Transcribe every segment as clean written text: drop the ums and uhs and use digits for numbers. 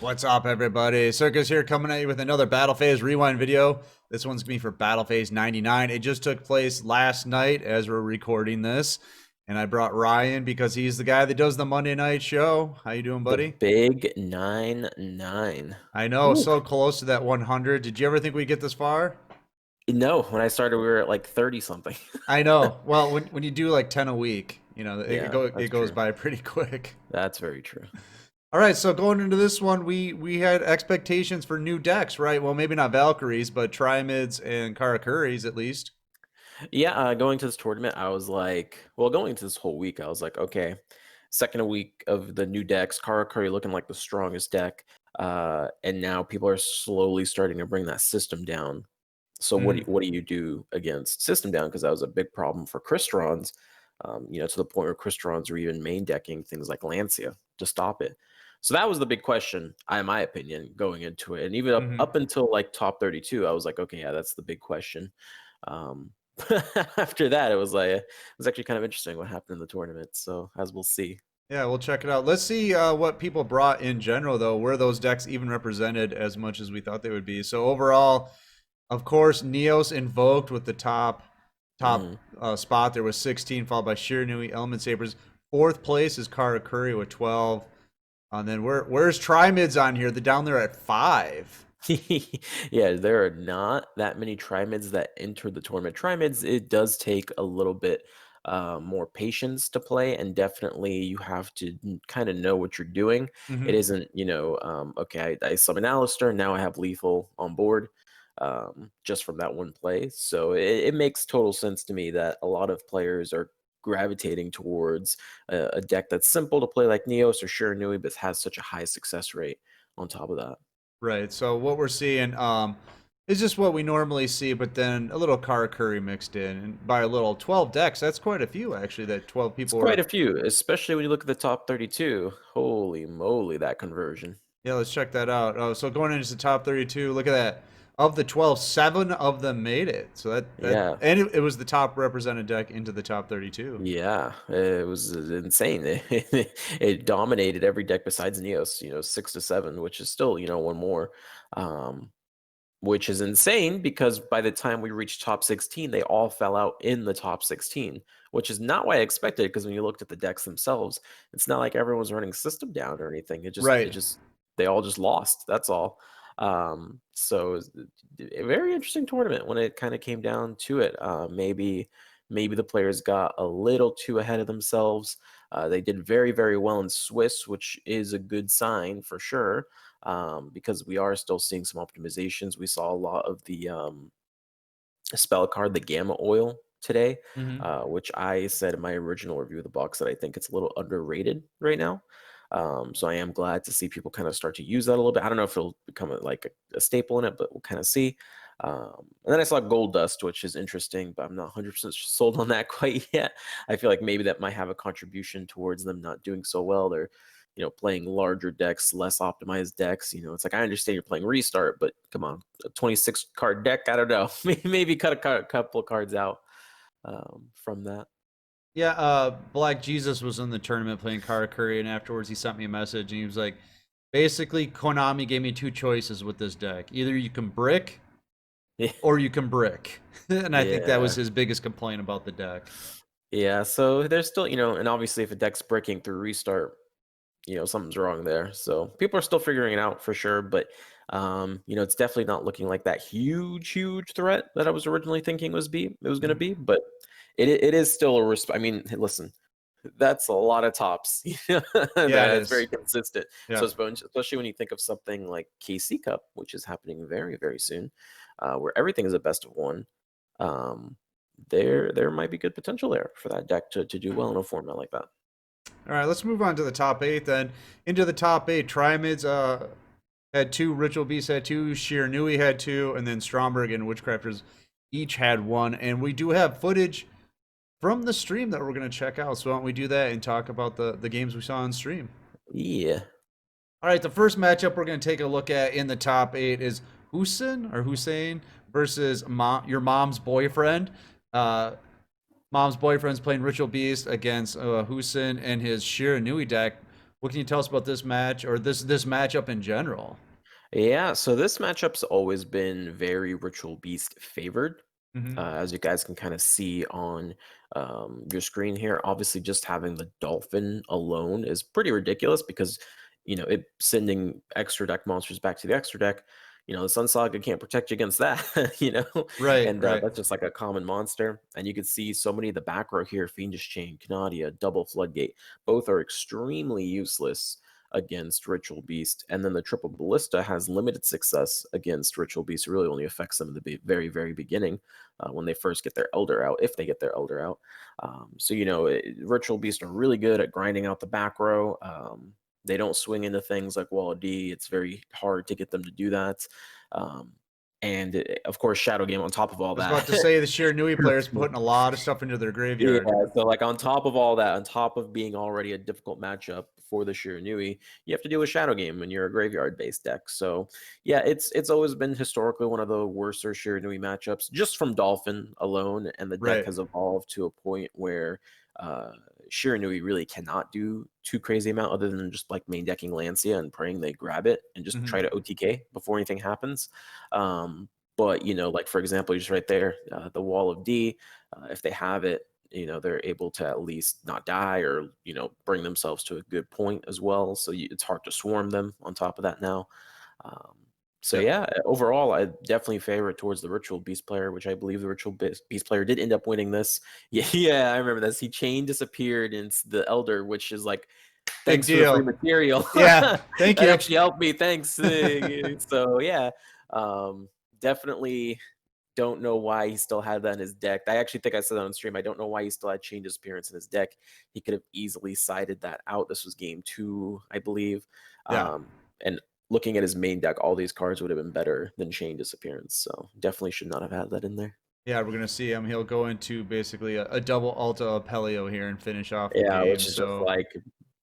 What's up, everybody? Circus here, coming at you with another Battle Phase Rewind video. This one's gonna be for Battle Phase 99. It just took place last night as we're recording this, and I brought Ryan because he's the guy that does the Monday night show. How you doing, The buddy? big 9-9. I know, Woo. so close to that 100. Did you ever think we'd get this far? No, when I started, we were at like 30 something. I know. Well, when you do like 10 a week, Yeah, it that's goes true. by pretty quick. That's very true. All right, so going into this one, we had expectations for new decks, right? Well, maybe not Valkyries, but Trimids and Karakuris at least. Yeah, going to this tournament, I was like, well, going into this whole week, I was like, okay, second week of the new decks, Karakuri looking like the strongest deck, and now people are slowly starting to bring that system down. So what do you do against system down? Because that was a big problem for Crystons, to the point where Crystons were even main decking things like Lancia to stop it. So that was the big question, in my opinion, going into it. And even up until like top 32, I was like, okay, yeah, that's the big question. Um, after that, it was actually kind of interesting what happened in the tournament. So as we'll see. Yeah, we'll check it out. Let's see what people brought in general, though. Were those decks even represented as much as we thought they would be? So overall, of course, Neos invoked with the top spot. There was 16, followed by Shiranui, Element Sabers. Fourth place is Karakuri with 12. And then where's Trimids on here? They're down there at 5. Yeah, there are not that many Trimids that enter the tournament. Trimids, it does take a little bit more patience to play, and definitely you have to kind of know what you're doing. It isn't, okay, I summon Alistair, now I have lethal on board just from that one play. So it makes total sense to me that a lot of players are gravitating towards a deck that's simple to play like Neos or Shiranui, but has such a high success rate on top of that. Right. So what we're seeing is just what we normally see, but then a little Karakuri mixed in. And by a little 12 decks, that's quite a few actually, that 12 It's people quite were. a few, especially when you look at the top 32. Holy moly, that conversion. Yeah, let's check that out. Oh, so going into the top 32, look at that. Of the 12, 7 of them made it. So that Yeah. and it was the top represented deck into the top 32. Yeah, it was insane. It dominated every deck besides Neos, 6 to 7, which is still, one more. Which is insane because by the time we reached top 16, they all fell out in the top 16, which is not what I expected. Because when you looked at the decks themselves, it's not like everyone was running system down or anything. Right. They all just lost. That's all. So it was a very interesting tournament when it kind of came down to it. Maybe the players got a little too ahead of themselves. They did very, very well in Swiss, which is a good sign for sure. Because we are still seeing some optimizations. We saw a lot of the spell card, the Gamma Oil today, which I said in my original review of the box that I think it's a little underrated right now. So I am glad to see people kind of start to use that a little bit. I don't know if it'll become a staple in it, but we'll kind of see. And then I saw Gold Dust, which is interesting, but I'm not 100% sold on that quite yet. I feel like maybe that might have a contribution towards them not doing so well. They're playing larger decks, less optimized decks. It's like I understand you're playing Restart, but come on, a 26 card deck. I don't know. Maybe cut a couple of cards out from that. Yeah, Black Jesus was in the tournament playing Karakuri, and afterwards he sent me a message, and he was like, basically, Konami gave me two choices with this deck. Either you can brick, or you can brick. And I think that was Yeah. his biggest complaint about the deck. Yeah. So there's still, and obviously if a deck's breaking through Restart, something's wrong there. So people are still figuring it out for sure, but it's definitely not looking like that huge threat that I was originally thinking it was going to be, but it is still a risk. I mean, listen, that's a lot of tops. Yeah, it That's very is. consistent. Yeah. So especially when you think of something like KC Cup, which is happening very, very soon, where everything is a best of one. There might be good potential there for that deck to do well in a format like that. All right, let's move on to the top 8 then. Into the top 8, Trimids had 2, Ritual Beast had 2, Shiranui had 2, and then Stromberg and Witchcrafters each had 1. And we do have footage from the stream that we're going to check out. So why don't we do that and talk about the games we saw on stream? Yeah. All right, the first matchup we're going to take a look at in the top 8 is Hussein versus your mom's boyfriend. Mom's boyfriend's playing Ritual Beast against Hussein and his Shiranui deck. What can you tell us about this match or this matchup in general? Yeah, so this matchup's always been very Ritual Beast favored. Hmm. As you guys can kind of see on your screen here, obviously just having the Dolphin alone is pretty ridiculous because, it sending extra deck monsters back to the extra deck, the Sun Saga can't protect you against that, Right, and right. that's just like a common monster. And you can see so many of the back row here, Fiendish Chain, Canadia, Double Floodgate, both are extremely useless against Ritual Beast, and then the Triple Ballista has limited success against Ritual Beast. It really only affects them in the very, very beginning when they first get their Elder out, if they get their Elder out. Ritual Beast are really good at grinding out the back row. They don't swing into things like Wall of D. It's very hard to get them to do that. Of course, Shadow Game on top of all I was that. about to say the Shiranui players putting a lot of stuff into their Yeah, graveyard. so like on top of all that, on top of being already a difficult matchup for the Shiranui, you have to do a Shadow Game when you're a graveyard-based deck. So yeah, it's always been historically one of the worst Shiranui matchups, just from Dolphin alone, and the deck Right. has evolved to a point where uh, Shiranui really cannot do too crazy amount other than just like main decking Lancia and praying they grab it and just Hmm. try to OTK before anything happens. But like for example, just right there, the Wall of D, if they have it, they're able to at least not die or bring themselves to a good point as well. So it's hard to swarm them on top of that now. Um, so Yep. yeah, overall, I definitely favor it towards the Ritual Beast player, which I believe the Ritual Beast player did end up winning this. Yeah, yeah, I remember this. He chain disappeared into the Elder, which is like, Big thanks for the free deal. material. Yeah. That Thank you. actually helped me. Thanks. So yeah, definitely don't know why he still had that in his deck. I actually think I said that on stream. I don't know why he still had Chain Disappearance in his deck. He could have easily sided that out. This was game 2, I believe. Yeah. And looking at his main deck, all these cards would have been better than Chain Disappearance. So definitely should not have had that in there. Yeah, we're gonna see him. He'll go into basically a double Alta Apelio here and finish off the Yeah, which game. is just So like,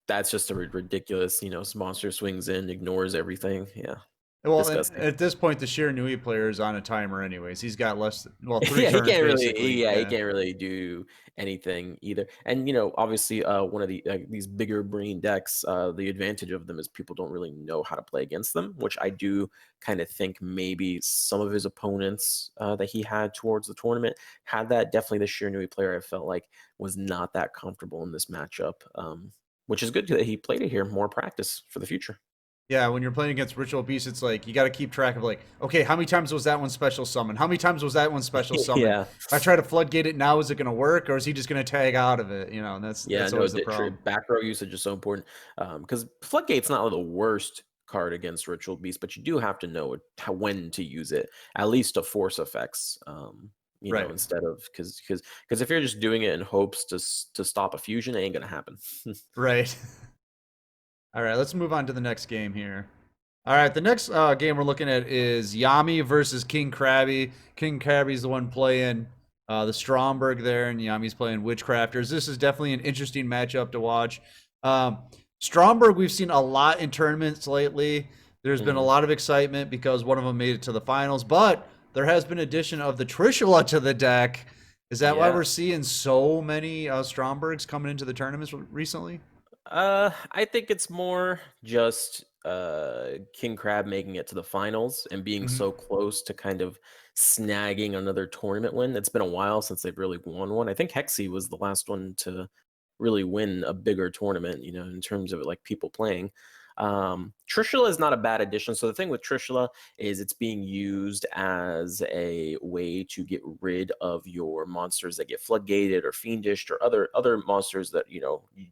that's just a ridiculous, monster swings in, ignores everything. Yeah, well, and disgusting. at this point, the Shiranui player is on a timer anyways. He's got three Yeah, he turns can't really. basically. Yeah, he Yeah. can't really do anything either. And obviously, one of these bigger brain decks, the advantage of them is people don't really know how to play against them, which I do kind of think maybe some of his opponents that he had towards the tournament had that. Definitely, the Shiranui player I felt like was not that comfortable in this matchup, which is good that he played it here. More practice for the future. Yeah, when you're playing against Ritual Beast, it's like you got to keep track of like, okay, how many times was that one special summon? How many times was that one special summon? Yeah. If I try to floodgate it now, is it going to work, or is he just going to tag out of it? And Yeah, that's no, always the problem. back row usage is so important because Floodgate's not the worst card against Ritual Beast, but you do have to know when to use it, at least to force effects. Right. Instead of because if you're just doing it in hopes to stop a fusion, it ain't gonna happen. Right. All right, let's move on to the next game here. All right, the next game we're looking at is Yami versus King Crabby. King Crabby's the one playing the Stromberg there, and Yami's playing Witchcrafters. This is definitely an interesting matchup to watch. Stromberg, we've seen a lot in tournaments lately. There's been a Mhm. lot of excitement because one of them made it to the finals, but there has been addition of the Trishula to the deck. Is that why Yeah. we're seeing so many Strombergs coming into the tournaments recently? I think it's more just King Crab making it to the finals and being Mm-hmm. so close to kind of snagging another tournament win. It's been a while since they've really won one. I think Hexy was the last one to really win a bigger tournament, in terms of like people playing. Trishula is not a bad addition. So the thing with Trishula is it's being used as a way to get rid of your monsters that get floodgated or fiendished or other monsters that you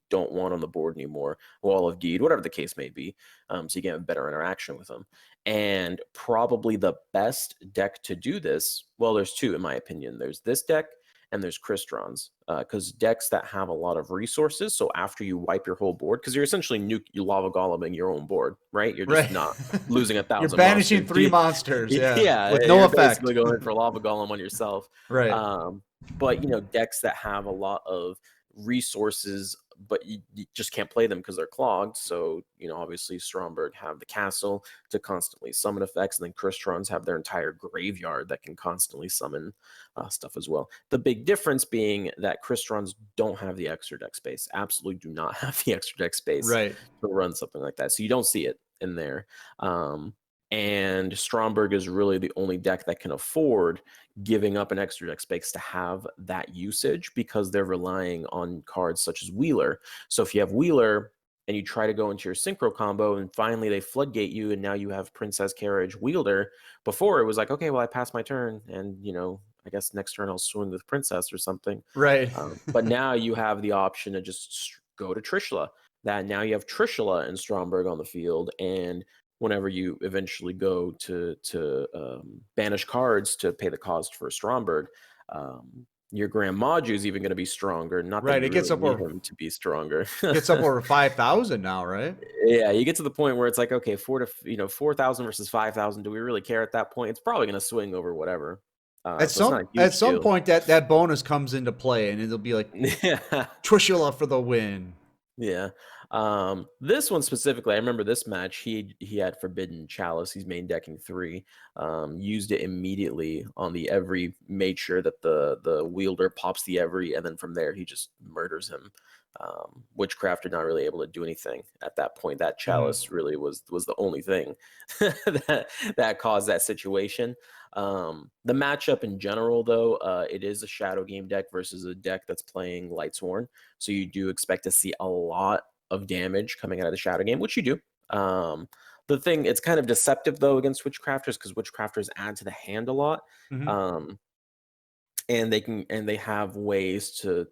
don't want on the board anymore. Wall of Deed, whatever the case may be. So you get a better interaction with them. And probably the best deck to do this, well, there's two in my opinion. There's this deck and there's Crystron's, because decks that have a lot of resources. So after you wipe your whole board, because you're essentially you lava goleming your own board, right? You're Right. just not losing a You're thousand banishing monsters. 3 monsters, yeah, Yeah, with no you're effect. basically going for lava golem on yourself. Right. But decks that have a lot of resources but you just can't play them because they're clogged. So, obviously Stromberg have the castle to constantly summon effects, and then Cristrons have their entire graveyard that can constantly summon stuff as well. The big difference being that Cristrons don't have the extra deck space, absolutely do not have the extra deck space Right. to run something like that. So you don't see it in there. And Stromberg is really the only deck that can afford giving up an extra deck space to have that usage, because they're relying on cards such as Wheeler. So if you have Wheeler and you try to go into your synchro combo and finally they floodgate you and now you have Princess Carriage Wielder, before it was like, okay, well, I passed my turn and, I guess next turn I'll swing with Princess or something. Right. But now you have the option to just go to Trishula. That now you have Trishula and Stromberg on the field, and whenever you eventually go to banish cards to pay the cost for Stromberg, your Grand Maju is even going to be stronger. Not that Right. you It gets really up need over him to be stronger. gets up over 5,000 now, right? Yeah, you get to the point where it's like, okay, 4,000 versus 5,000. Do we really care at that point? It's probably going to swing over whatever. So it's not a At huge some deal. point that bonus comes into play, and it'll be like Yeah. Trishula for the win. Yeah. This one specifically, I remember this match. He had Forbidden Chalice. He's main decking 3. Used it immediately on the Every. Made sure that the wielder pops the Every, and then from there he just murders him. Witchcrafter not really able to do anything at that point. That Chalice really was the only thing that caused that situation. The matchup in general, though, it is a Shadow Game deck versus a deck that's playing Lightsworn. So you do expect to see a lot of damage coming out of the Shadow Game, which you do. The thing, it's kind of deceptive though against Witchcrafters, because Witchcrafters add to the hand a lot. And they have ways to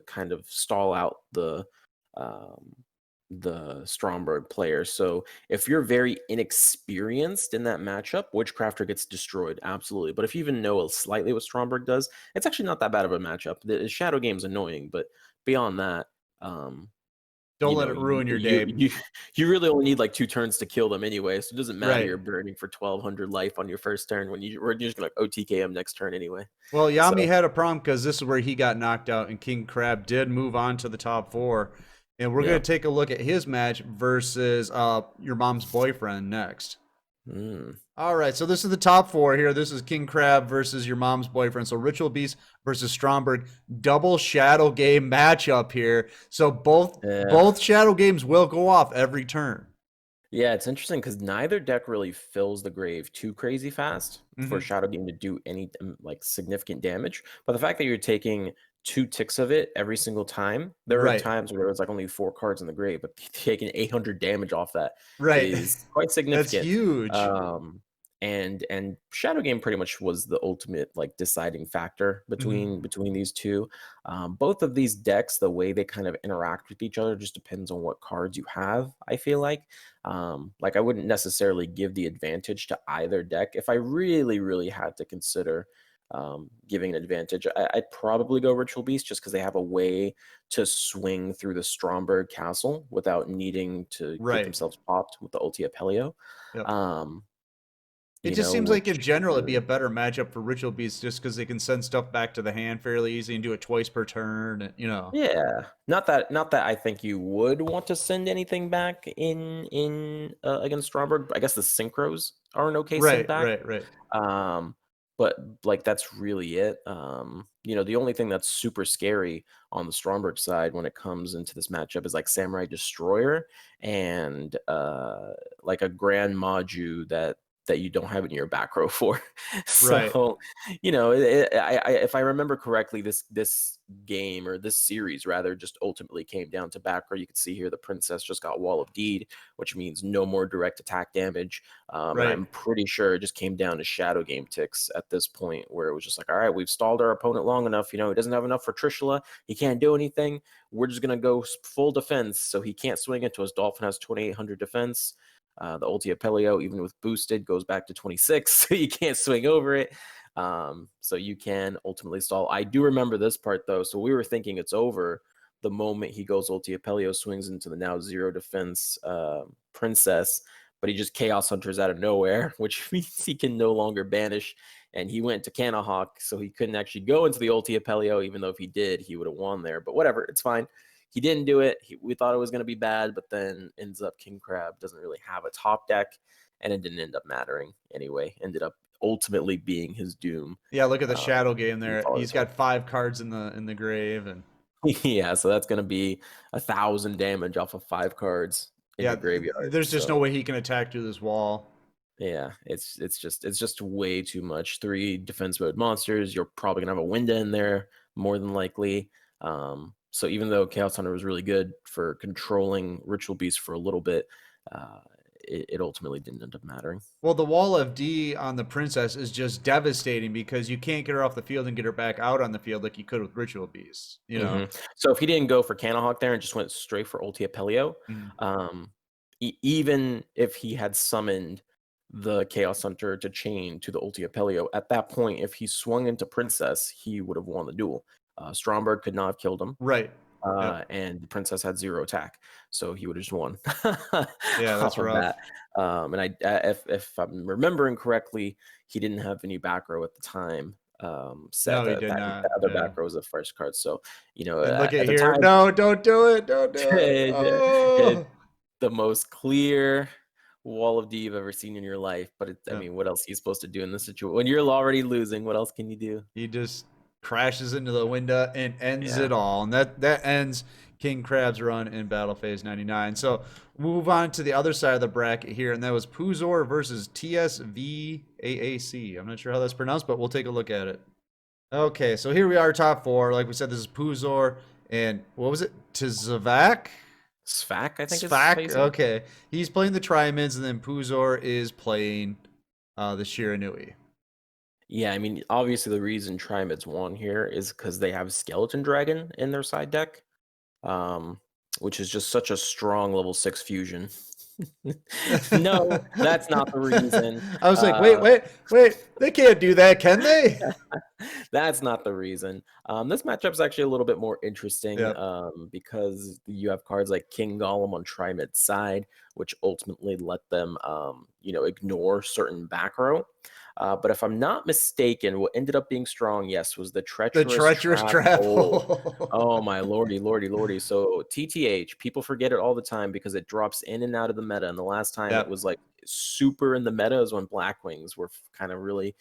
kind of stall out the Stromberg player. So if you're very inexperienced in that matchup, Witchcrafter gets destroyed, absolutely. But if you even know slightly what Stromberg does, it's actually not that bad of a matchup. The Shadow Game's annoying, but beyond that, Don't let it ruin your day. you really only need like 2 turns to kill them anyway. So it doesn't matter Right. you're burning for 1,200 life on your first turn when you're just gonna OTK him next turn anyway. Well, Yami So had a problem because this is where he got knocked out, and King Crab did move on to the top 4. And we're yeah. going to take a look at his match versus your mom's boyfriend next. All right, so this is the top 4 here. This is King Crab versus your mom's boyfriend. So Ritual Beast versus Stromberg, double Shadow Game matchup here. So both Shadow Games will go off every turn. Yeah, it's interesting because neither deck really fills the grave too crazy fast for Shadow Game to do any like significant damage. But the fact that you're taking 2 ticks of it every single time, there are Right. times where it's like only 4 cards in the grave, but taking 800 damage off that Right. is quite That's significant. huge. And Shadow Game pretty much was the ultimate like deciding factor between these two. Both of these decks, the way they kind of interact with each other just depends on what cards you have, I feel like. Like I wouldn't necessarily give the advantage to either deck. If I really, really had to consider giving an advantage, I'd probably go Ritual Beast, just because they have a way to swing through the Stromberg Castle without needing to get themselves popped with the Ulti Apelio. Yep. It just seems like in general it'd be a better matchup for Ritual Beasts, just because they can send stuff back to the hand fairly easy and do it twice per turn. Yeah, not that I think you would want to send anything back in against Stromberg. I guess the synchros are an okay send back. Right. But like that's really it. The only thing that's super scary on the Stromberg side when it comes into this matchup is like Samurai Destroyer and like a Grand Maju that you don't have in your back row for. So, if I remember correctly, this game, or this series rather, just ultimately came down to back row. You can see here the Princess just got Wall of Deed, which means no more direct attack damage. And I'm pretty sure it just came down to Shadow Game ticks at this point, where it was just like, all right, we've stalled our opponent long enough. He doesn't have enough for Trishula. He can't do anything. We're just going to go full defense. So he can't swing into us. Dolphin has 2,800 defense. The Ulti Apelio, even with boosted, goes back to 26, so you can't swing over it. So you can ultimately stall. I do remember this part, though. So we were thinking it's over the moment he goes Ulti Apelio, swings into the now 0 defense Princess, but he just Chaos Hunters out of nowhere, which means he can no longer banish. And he went to Canahawk, so he couldn't actually go into the Ulti Apelio, even though if he did, he would have won there. But whatever, it's fine. He didn't do it. We thought it was going to be bad, but then ends up King Crab doesn't really have a top deck, and it didn't end up mattering anyway. Ended up ultimately being his doom. Yeah, look at the Um, shadow game we there. thought it He's was going got 5 cards in the grave, and yeah, so that's going to be 1,000 damage off of 5 cards in yeah, your graveyard. there's just no So way he can attack through this wall. yeah, it's just way too much. 3 defense mode monsters. You're probably gonna have a Winda in there more than likely. So even though Chaos Hunter was really good for controlling Ritual Beast for a little bit, uh, it ultimately didn't end up mattering. Well, the wall of D on the princess is just devastating because you can't get her off the field and get her back out on the field like you could with Ritual Beasts. You know. So if he didn't go for Cannonhawk there and just went straight for Ultia Pelio, Mhm. even if he had summoned the Chaos Hunter to chain to the Ultia Pelio, at that point, if he swung into Princess, he would have won the duel. Stromberg could not have killed him, Right. Yep. and the Princess had 0 attack, so he would have just won Yeah, that's off of that. rough. And if I'm remembering correctly, he didn't have any back row at the time. Set No, he that did that not. the other Yeah. back row was the first card. So And look at at the here. time, No, don't do it. Don't do it. it, Oh. the most clear wall of D you've ever seen in your life. But I Yep. mean, what else are you supposed to do in this situation when you're already losing? What else can you do? He just crashes into the window and ends Yeah. it all. And that ends King Crab's run in Battle Phase 99. So move on to the other side of the bracket here, and that was Puzor versus TSVAAC. I'm not sure how that's pronounced, but we'll take a look at it. Okay, so here we are, top 4. Like we said, this is Puzor and what was it? Tzavak? Svak, I think is how you Svak? say it. Okay. He's playing the Trimids, and then Puzor is playing the Shiranui. Yeah, I mean, obviously the reason Trimids won here is because they have Skeleton Dragon in their side deck, um, which is just such a strong level 6 fusion. No, that's not the reason. I was like, wait, Uh, wait, wait. They can't do that, can they? That's not the reason. This matchup's actually a little bit more interesting Yep. because you have cards like King Golem on Trimid's side, which ultimately let them, ignore certain back row. But if I'm not mistaken, what ended up being strong, yes, was the The Treacherous treacherous Trap Hole. travel. Oh my lordy, lordy, lordy. So TTH, people forget it all the time because it drops in and out of the meta. And the last time it Yep. was like super in the meta is when Blackwings were kind of really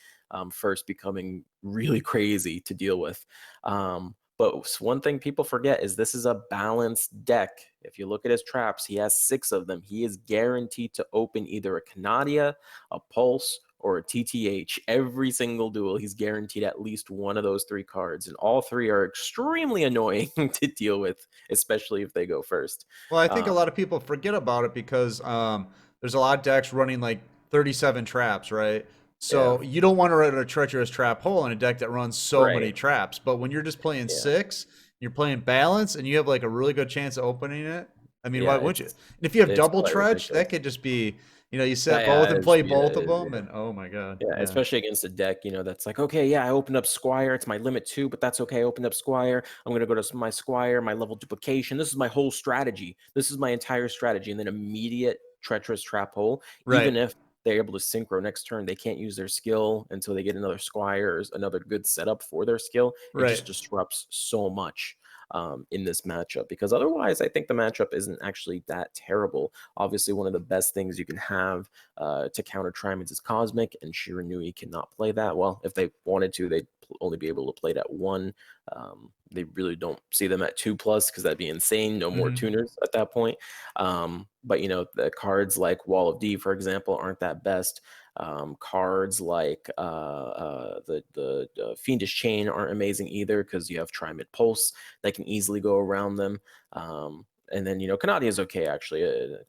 first becoming really crazy to deal with. But one thing people forget is this is a balanced deck. If you look at his traps, he has 6 of them. He is guaranteed to open either a Canadia, a Pulse, or a TTH. Every single duel, he's guaranteed at least one of those 3 cards. And all 3 are extremely annoying to deal with, especially if they go first. Well, I think a Um, lot of people forget about it because there's a lot of decks running like 37 traps, right? yeah, So you don't want to run a treacherous trap hole in a deck that runs so right. many traps. But when you're just playing Yeah, 6, you're playing balance, and you have like a really good chance of opening it. I mean, why yeah, wouldn't you? And if you have it's double quite tretch, ridiculous. that could just be, you set both Yeah, and it should play be, both of them, and oh my god, yeah, yeah, especially against a deck, that's like, okay, yeah, I opened up Squire. It's my limit 2, but that's okay. I opened up Squire. I'm going to go to my Squire, my level duplication. This is my whole strategy. This is my entire strategy. And then immediate treacherous trap hole. right, Even if they're able to synchro next turn, they can't use their skill until they get another Squire or another good setup for their skill. It right. just disrupts so much in this matchup because otherwise, I think the matchup isn't actually that terrible. Obviously, one of the best things you can have to counter Trimids is Cosmic, and Shiranui cannot play that. Well, if they wanted to, they'd only be able to play it at 1. They really don't see them at 2+ because that'd be insane. No more Hmm. tuners at that point. But the cards like Wall of D, for example, aren't that best. Cards like the Fiendish Chain aren't amazing either because you have Trimid Pulse that can easily go around them. And then Canadia is okay actually.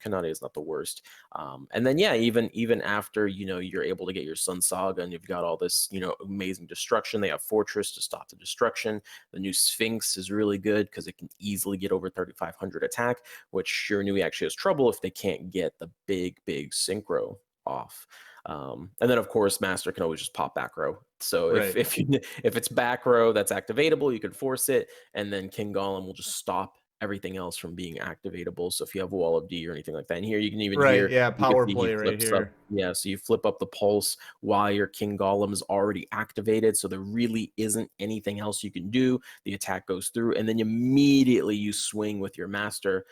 Canadia is not the worst. And then yeah, even after you're able to get your Sun Saga and you've got all this amazing destruction. They have Fortress to stop the destruction. The new Sphinx is really good because it can easily get over 3,500 attack, which Shiranui actually has trouble if they can't get the big synchro off. And then of course Master can always just pop back row. So if Right. if you if it's back row that's activatable, you can force it, and then King Golem will just stop everything else from being activatable. So if you have Wall of D or anything like that, and here you can even Right. hear, Yeah. you can Power see he play right flips up. here. Yeah, so you flip up the pulse while your King Golem is already activated. So there really isn't anything else you can do. The attack goes through, and then immediately you swing with your master.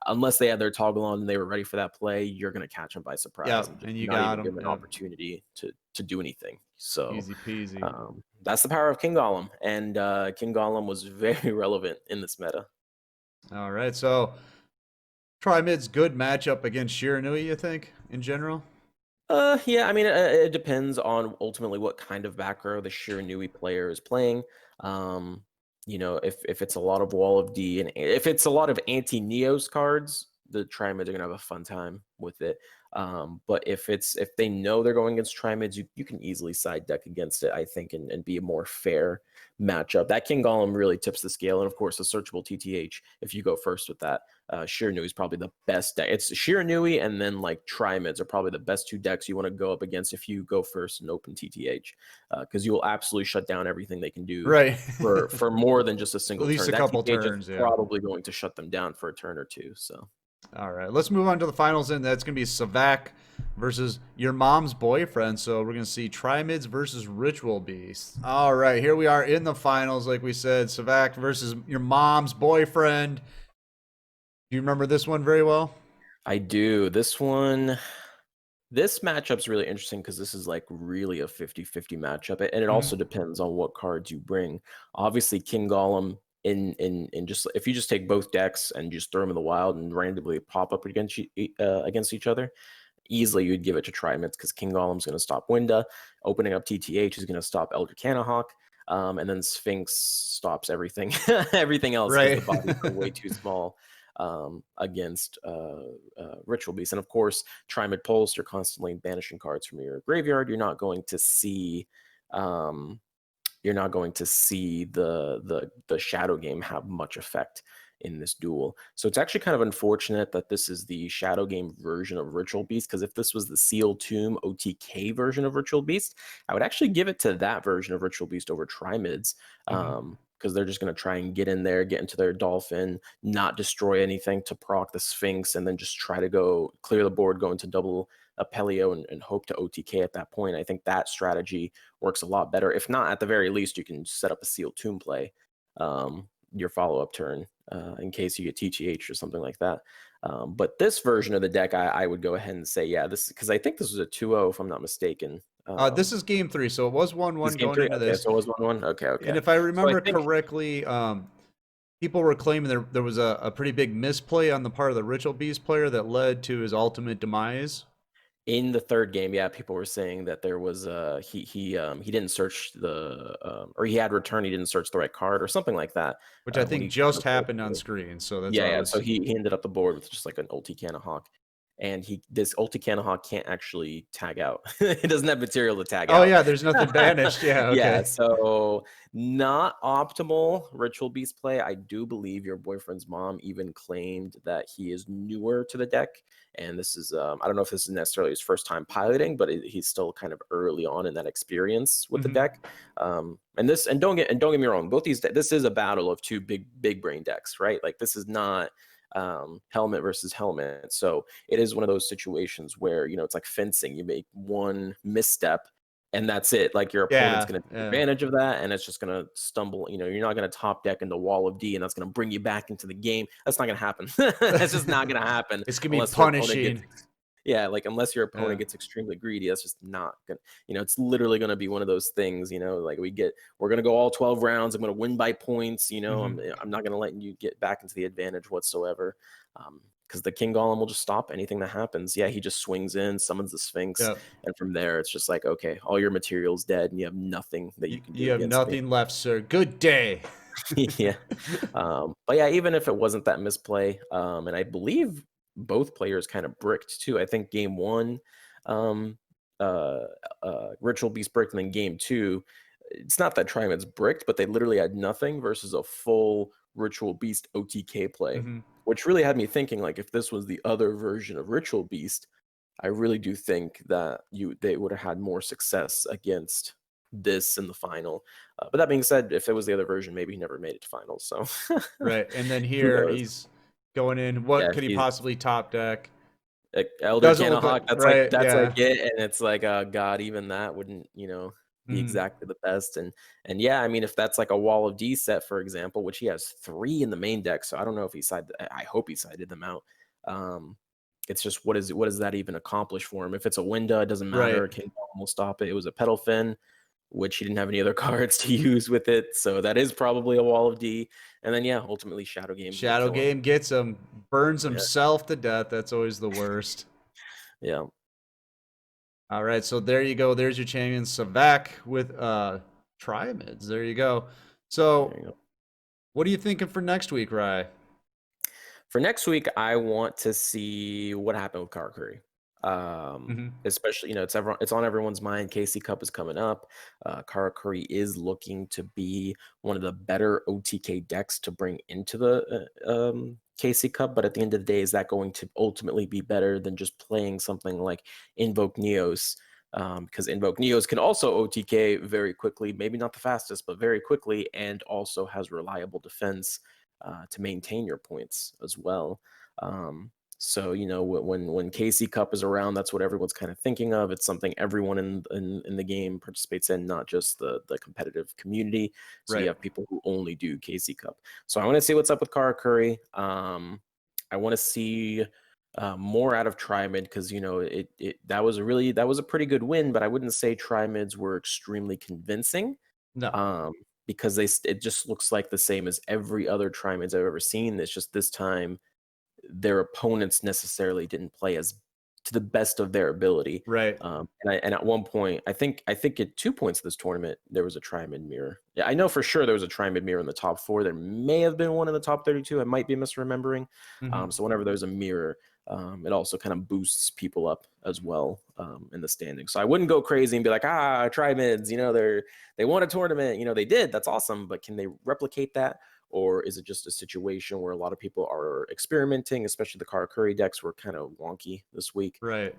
Unless they had their toggle on and they were ready for that play, you're going to catch them by surprise and Yep. just And you not got even give him. them an Yep. opportunity to do anything. So Easy peasy. that's the power of King Golem, and King Golem was very relevant in this meta. All right. So Trimid's good matchup against Shiranui, you think, in general? Yeah, I mean, it depends on ultimately what kind of back row the Shiranui player is playing. Um, if it's a lot of Wall of D and if it's a lot of anti-Neos cards, the Trimids are gonna have a fun time with it. But if they know they're going against Trimids, you can easily side deck against it, I think, and be a more fair matchup. That King Golem really tips the scale, and of course, the searchable TTH. If you go first with that, Shiranui is probably the best deck. It's Shiranui and then like Trimids are probably the best two decks you want to go up against if you go first and open TTH, because you will absolutely shut down everything they can do Right. for more than just a At single least turn. a That couple TTH is turns. Yeah. probably going to shut them down for a turn or two. So All right. Let's move on to the finals. And that's going to be Savak versus your mom's boyfriend. So we're going to see Trimids versus Ritual Beast. All right. Here we are in the finals. Like we said, Savak versus your mom's boyfriend. Do you remember this one very well? I do. This matchup's really interesting because this is like really a 50-50 matchup. And it also depends on what cards you bring. Obviously, King Golem in just if you just take both decks and just throw them in the wild and randomly pop up against each other, easily you'd give it to Trimits because King Golem's going to stop Winda. Opening up TTH is going to stop Elder Canahawk. And then Sphinx stops everything, everything else because Right. the bodies are way too small against Ritual Beast. And of course, Trimid Pulse, you're constantly banishing cards from your graveyard. You're not going to see the Shadow Game have much effect in this duel. So it's actually kind of unfortunate that this is the Shadow Game version of Ritual Beast, because if this was the Seal Tomb OTK version of Ritual Beast, I would actually give it to that version of Ritual Beast over Trimids, because they're just going to try and get in there, get into their Dolphin, not destroy anything to proc the Sphinx, and then just try to go clear the board, go into double Apelio and hope to OTK at that point. I think that strategy works a lot better. If not, at the very least, you can set up a Seal Tomb play your follow-up turn in case you get TTH or something like that. But this version of the deck, I would go ahead and say, yeah, this, because I think this was a 2-0 if I'm not mistaken. This is game 3, so it was This 1-1 game going three? into Okay, this. so it was 1-1? Okay, And okay. if I So I remember think correctly, people were claiming there was a pretty big misplay on the part of the Ritual Beast player that led to his ultimate demise. in the third game, yeah, people were saying that there was he didn't search the or he had returned, he didn't search the right card or something like that. Which I When think he just happened on screen, so that's why I yeah, so was. he ended up the board with just like an ulti Canahawk. And this ulti Canahawk can't actually tag out. It doesn't have material to tag Oh out. yeah, there's nothing banished. Yeah, Yeah, okay. so not optimal Ritual Beast play. I do believe your boyfriend's mom even claimed that he is newer to the deck, and this is I don't know if this is necessarily his first time piloting, but he's still kind of early on in that experience with the deck. And don't get me wrong, both these this is a battle of two big brain decks, right? Like this is not helmet versus helmet. So it is one of those situations where, it's like fencing. You make one misstep and that's it. Like your opponent's Yeah, going to take yeah. advantage of that and it's just going to stumble. You're not going to top deck into Wall of D and that's going to bring you back into the game. That's not going to happen. That's just not going to happen It's gonna be unless your opponent punishing. like unless your opponent Yeah. gets extremely greedy. That's just not gonna, it's literally gonna be one of those things, like we're gonna go all 12 rounds. I'm gonna win by points, I'm not gonna let you get back into the advantage whatsoever. Because the King Golem will just stop anything that happens. Yeah, he just swings in, summons the Sphinx, Yep. and from there it's just like, okay, all your material's dead, and you have nothing that you can do You have against me. nothing left, sir. Good day. Yeah. But yeah, even if it wasn't that misplay, and I believe both players kind of bricked too. I think game one, um, Ritual Beast bricked, and then game two, it's not that Triman's bricked, but they literally had nothing versus a full Ritual Beast OTK play, which really had me thinking, like, if this was the other version of Ritual Beast, I really do think that they would have had more success against this in the final. But that being said, if it was the other version, maybe he never made it to finals. So Right. And then who here knows? he's going in. Yeah, What if could he he's possibly top deck? Elder Doesn't look like Candlehawk, right. that's like Yeah. it, and it's like, God, even that wouldn't, be Mhm. exactly the best. And yeah, I mean, if that's like a Wall of D set, for example, which he has 3 in the main deck, so I don't know if he sided. I hope he sided them out. Um, it's just what does that even accomplish for him? If it's a Winda, it doesn't Right. matter. King Kong will stop it. It was a Petal Fin, which he didn't have any other cards to use with it, so that is probably a Wall of D. And then yeah, ultimately Shadow Game's gonna Shadow kill him. Game gets him, burns Yeah, himself to death. That's always the worst. yeah. All right, so there you go. There's your champion Savak with Triamids. There you go. There So, you go. what are you thinking for next week, Rye? For next week, I want to see what happened with Karakuri. Mm-hmm. Especially, it's on everyone's mind. KC Cup is coming up. Karakuri is looking to be one of the better OTK decks to bring into the KC Cup. But at the end of the day, is that going to ultimately be better than just playing something like Invoke Neos? Because Invoke Neos can also OTK very quickly, maybe not the fastest, but very quickly, and also has reliable defense to maintain your points as well. So when KC Cup is around, that's what everyone's kind of thinking of. It's something everyone in the game participates in, not just the competitive community. So you Right. have people who only do KC Cup. So I want to see what's up with Karakuri. I want to see more out of Trimid because that was a pretty good win, but I wouldn't say Trimids were extremely convincing. No. Um, because it just looks like the same as every other Trimids I've ever seen. It's just this time their opponents necessarily didn't play as to the best of their ability. Right. And at one point, I think at 2 points of this tournament, there was a Trimid mirror. Yeah, I know for sure there was a Trimid mirror in the top 4. There may have been one in the top 32. I might be misremembering. Mm-hmm. So whenever there's a mirror, it also kind of boosts people up as well in the standings. So I wouldn't go crazy and be like, Trimids, they won a tournament. They did. That's awesome. But can they replicate that? Or is it just a situation where a lot of people are experimenting, especially the Karakuri decks were kind of wonky this week. Right.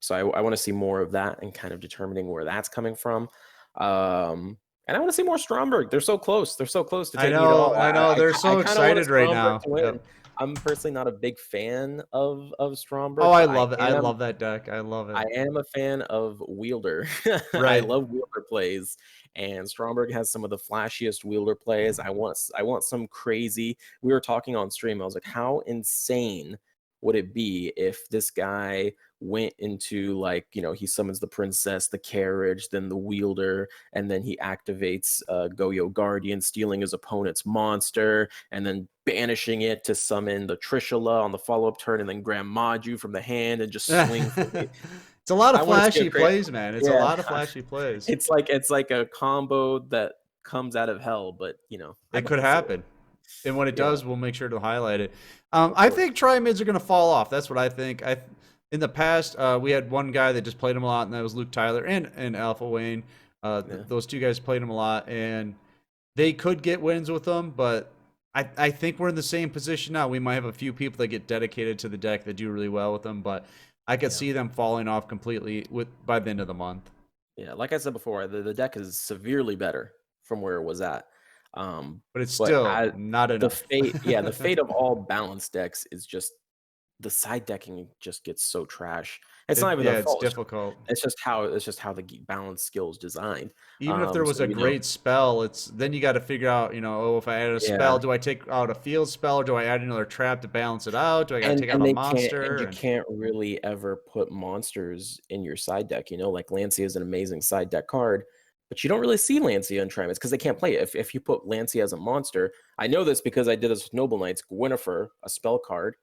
So I want to see more of that and kind of determining where that's coming from. And I want to see more Stromberg. They're so close. They're so close to I taking it know. all. I know. They're I so kind of want a excited right Stromberg now. to win. Yep. I'm personally not a big fan of Oh, Stromberg, I but love it. I love that deck. I love it. I am a fan of Wielder. I Right. love Wielder plays, and Stromberg has some of the flashiest Wielder plays. I want some crazy. We were talking on stream. I was like, how insane would it be if this guy went into he summons the princess, the carriage, then the wielder, and then he activates Goyo Guardian, stealing his opponent's monster, and then banishing it to summon the Trishula on the follow-up turn, and then Grand Maju from the hand and just swing for the. It's a lot of I want to see a flashy crazy. plays, man. It's a Yeah, lot of flashy plays. it's like a combo that comes out of hell, but I'd It like could to see it. happen. And when it Yeah, does, we'll make sure to highlight it. of I course. think tri-mids are going to fall off. That's what I think. In the past, we had one guy that just played him a lot, and that was Luke Tyler and Alpha Wayne. Yeah. Those two guys played him a lot, and they could get wins with them, but I think we're in the same position now. We might have a few people that get dedicated to the deck that do really well with them, but I could Yeah. see them falling off completely by the end of the month. Yeah, like I said before, the deck is severely better from where it was at. But it's But still not enough. the fate of all balanced decks is just the side decking just gets so trash. It's not even their Yeah, it's fault. difficult. It's just how the balance skill is designed. Even if there was So a great spell, it's then you got to figure out, oh, if I add a yeah, spell, do I take out a field spell or do I add another trap to balance it out? Do I got to and take out and a you monster? And can't really ever put monsters in your side deck. Like Lancia is an amazing side deck card, but you don't really see Lancia in Trimax because they can't play it. If you put Lancia as a monster, I know this because I did this with Noble Knights. Gwynnifer, a spell card,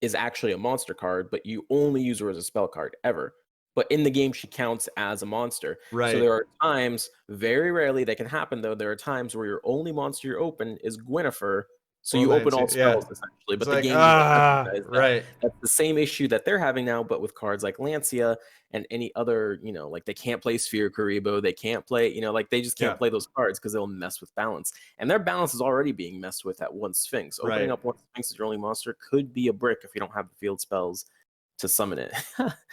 is actually a monster card, but you only use her as a spell card ever. But in the game, she counts as a monster. So right. there are times, very rarely, that can happen though. There are times where your only monster you open is Gwynnifer. So Or you open Lancia. all Yeah. spells essentially, It's but the like, game doesn't recognize that. right. That's the same issue that they're having now, but with cards like Lancia and any other, like they can't play Sphere Karibo, they can't play, like they just can't Yeah. play those cards because they'll mess with balance. And their balance is already being messed with at one Sphinx. Opening Right. up one Sphinx as your only monster could be a brick if you don't have the field spells to summon it.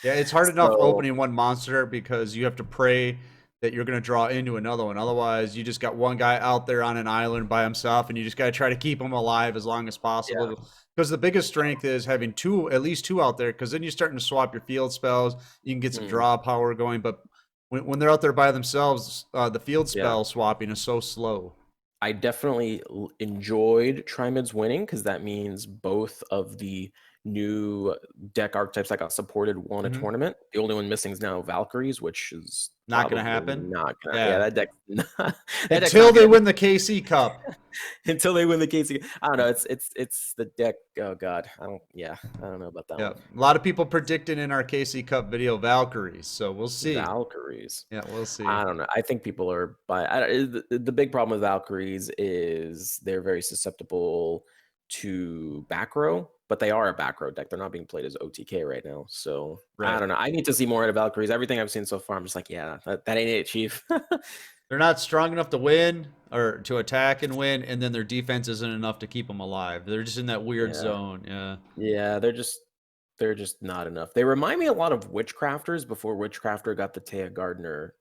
Yeah, it's hard enough So opening one monster because you have to pray that you're going to draw into another one. Otherwise, you just got one guy out there on an island by himself, and you just got to try to keep him alive as long as Yeah. possible. Because the biggest strength is having at least two out there, because then you're starting to swap your field spells. You can get some Mm, draw power going, but when they're out there by themselves, the field yeah. spell swapping is so slow. I definitely enjoyed Trimid's winning because that means both of the new deck archetypes that got supported won a Mm-hmm. tournament. The only one missing is now Valkyries, which is Not going to probably happen. not gonna. Yeah, Yeah. that deck. That deck's Until not they gonna win the KC Cup. until they win the KC. I don't know. It's the deck. Oh God, I don't. Yeah, I don't know about that Yeah, one. a lot of people predicting in our KC Cup video Valkyries, so we'll see. Valkyries. Yeah, we'll see. I don't know. I think people are the big problem with Valkyries is they're very susceptible to back row, but they are a back row deck. They're not being played as OTK right now. So I Right. don't know. I need to see more out of Valkyries. Everything I've seen so far, I'm just like, yeah, that ain't it, Chief. They're not strong enough to win or to attack and win, and then their defense isn't enough to keep them alive. They're just in that weird Yeah. zone. Yeah. Yeah, they're just not enough. They remind me a lot of Witchcrafters before Witchcrafter got the Taya Gardner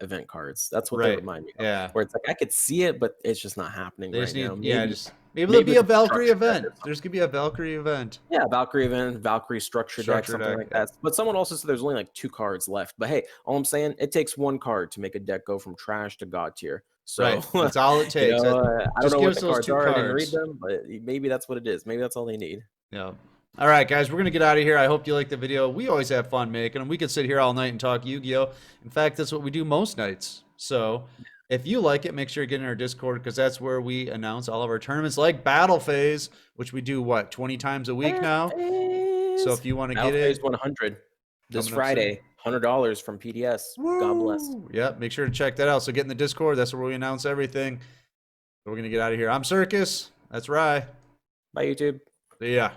event cards. That's what they Right. remind me of. Yeah. Where it's like I could see it, but it's just not happening They right just now. need, yeah, Maybe just maybe there'll maybe be with a a Valkyrie structure deck event. or There's something. gonna be a Valkyrie event. Yeah, Valkyrie event, Valkyrie structure deck, Structure something deck. like Yeah. that. But someone also said there's only like 2 cards left. But hey, all I'm saying, it takes 1 card to make a deck go from trash to god tier. So Right. That's all it takes. I don't Just know give what us the those cards two are. I didn't read cards. them, but maybe that's what it is. Maybe that's all they need. Yeah. All right, guys, we're going to get out of here. I hope you liked the video. We always have fun making them. We could sit here all night and talk Yu-Gi-Oh! In fact, that's what we do most nights. So if you like it, make sure you get in our Discord because that's where we announce all of our tournaments like Battle Phase, which we do, 20 times a week now? So if you want to Battle get Phase in, 100 this coming up soon. Friday, $100 from PDS. God bless. Woo! Yeah, make sure to check that out. So get in the Discord. That's where we announce everything. So we're going to get out of here. I'm Circus. That's Rye. Bye, YouTube. See ya.